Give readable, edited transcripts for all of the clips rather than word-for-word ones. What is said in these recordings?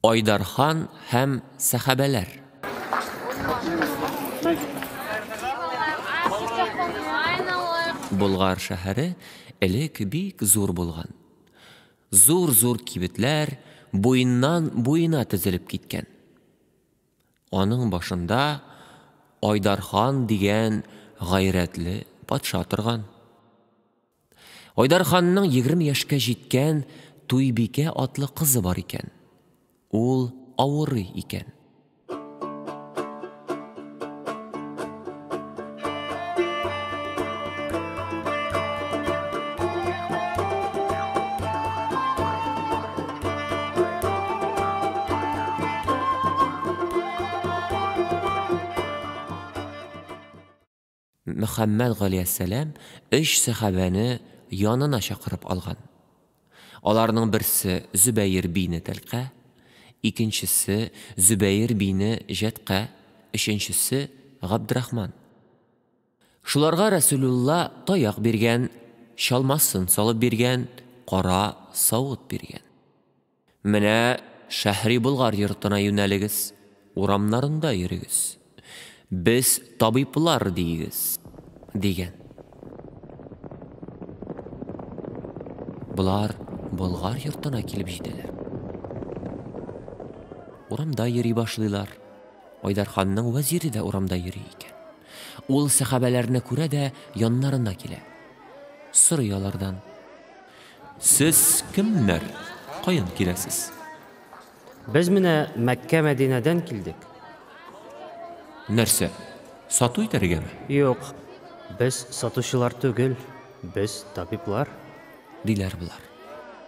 Айдархан һәм сәхабәләр. Болгар шәһәре элек бик зур булган. Зур-зур кибетләр буеннан буена тезелеп киткән. Аның башында Айдархан дигән гайрәтле патша торган. Айдарханның 20 яшькә җиткән Туйбикә атлы кызы бар икән. Ул авырый икән. Мөхәммәд галәйһиссәлам 3 сахабәне янына чакырып алган. Аларның берсе Зөбәйр бине Тәлқә, икенчесе Зөбәйр бине Җәткә, өченчесе Габдрахман. Шуларга Расулулла таяк биргән, чалмасын салып биргән, кара савыт биргән. Менә шәһри Болгар йортына юнәлегез, урамнарында йөрегез. Без табиплар дигез, дигән. Булар Болгар йортына килеп җитәләр. Урамда йөри башлыйлар. Айдарханның вәзире дә урамда йөри икән. Ул сахабәләрне күрә дә яннарына килә. Сорый алардан: "Сез кемнәр? Каян киләсез?" Без менә Мәккә Мәдинәдән килдек. Нәрсә? Сату итәргәме? Юк, без сатучылар түгел, без табиплар. Диләр булар.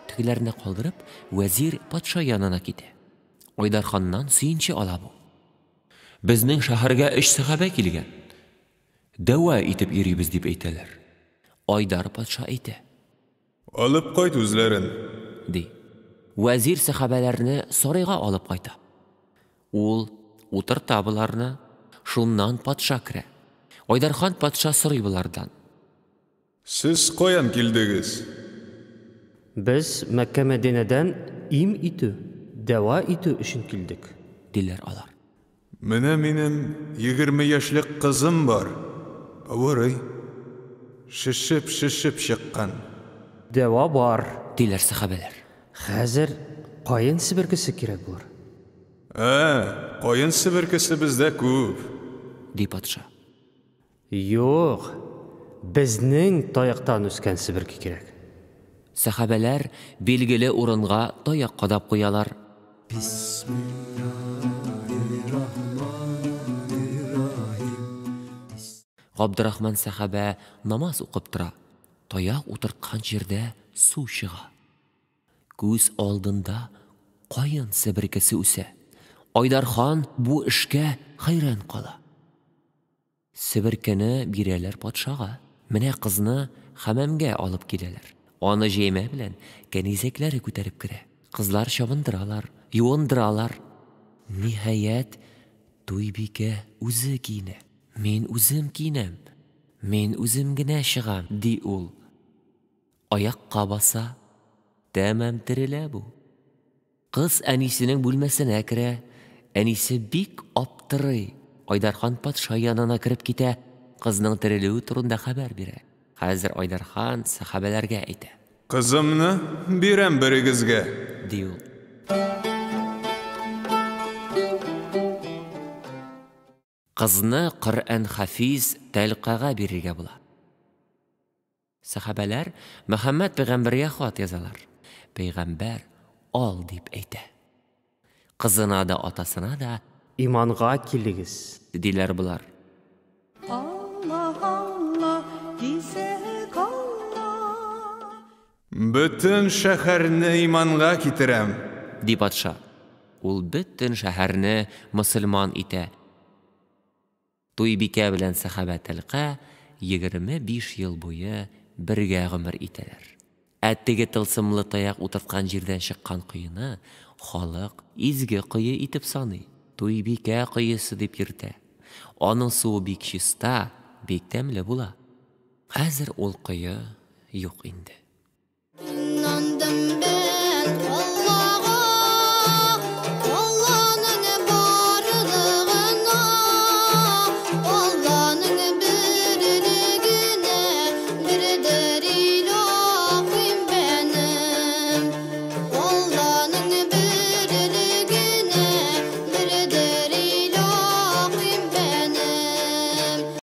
Тегеләрне калдырып, вәзир патша янына китә. Айдарханнан сөенче ала бу. Безнең шәһәргә 3 сахабә килгән. Дәва итеп йөрибез дип әйтәләр. Айдар патша әйтә: "Алып кайт үзләрен", ди. Вәзир сахабәләрне сарайга алып кайта. Ул утырта буларны, шуннан патша керә. Айдархан патша сорый булардан: "Сез каян килдегез?" Без Мәккә Мәдинәдән им итү, дәва итү өчен килдек. Диләр алар. "Менә минем 20 яшьлек кызым бар. Авырый. Шишеп чыккан." Дәва бар. Диләр сахабәләр. Хәзер кайын себеркесе кирәк булыр. Кайын себеркесе бездә күп", ди патша. Юк, безнең таяктан үскән себерке кирәк. Сахабәләр билгеле урынга таяк кадап куялар. Габдрахман сахабә намаз укып тора. Таяк утырткан җирдә су чыга. Күз алдында кайын себеркесе үсә. Айдархан бу эшкә хәйран кала. Себеркене бирәләр патшага. Менә кызны хәмәмгә алып киләләр. Аны җәймә белән кәнизәкләре күтәреп керә. Кызлар чабындыралар, юындыралар. Ниһаять, Туйбикә үзе киенә. "Мин үзем киенәм, мин үзем генә чыгам", ди ул. Аякка баса, тәмам терелә бу. Кыз әнисенең бүлмәсенә керә. Әнисе бик аптырый. Айдархан патша янына кереп китә, кызның терелүе турында хәбәр бирә. Хәзер Айдархан сахабәләргә әйтә: "Кызымны бирәм берегезгә", ди ул. Кызны Коръән хафиз Тәлқәгә бирергә була. Сахабәләр Мөхәммәд пәйгамбәргә хат язалар. Пәйгамбәр ал дип әйтә. Кызына да, атасына да Иманга килегез, диләр булар. "Бөтен шәһәрне иманга китерәм", ди патша. Ул бөтен шәһәрне мөселман итә. Туйбикә белән сахабә Тәлқә 25 ел буе бергә гомер итәләр. Теге тылсымлы таяк утырткан җирдән чыккан кыйны халык изге кые итеп саный. Туйбикә кыйсы дип йөртә. Аның суы бик чиста, бик тәмле була. Хәзер ул кые юк инде.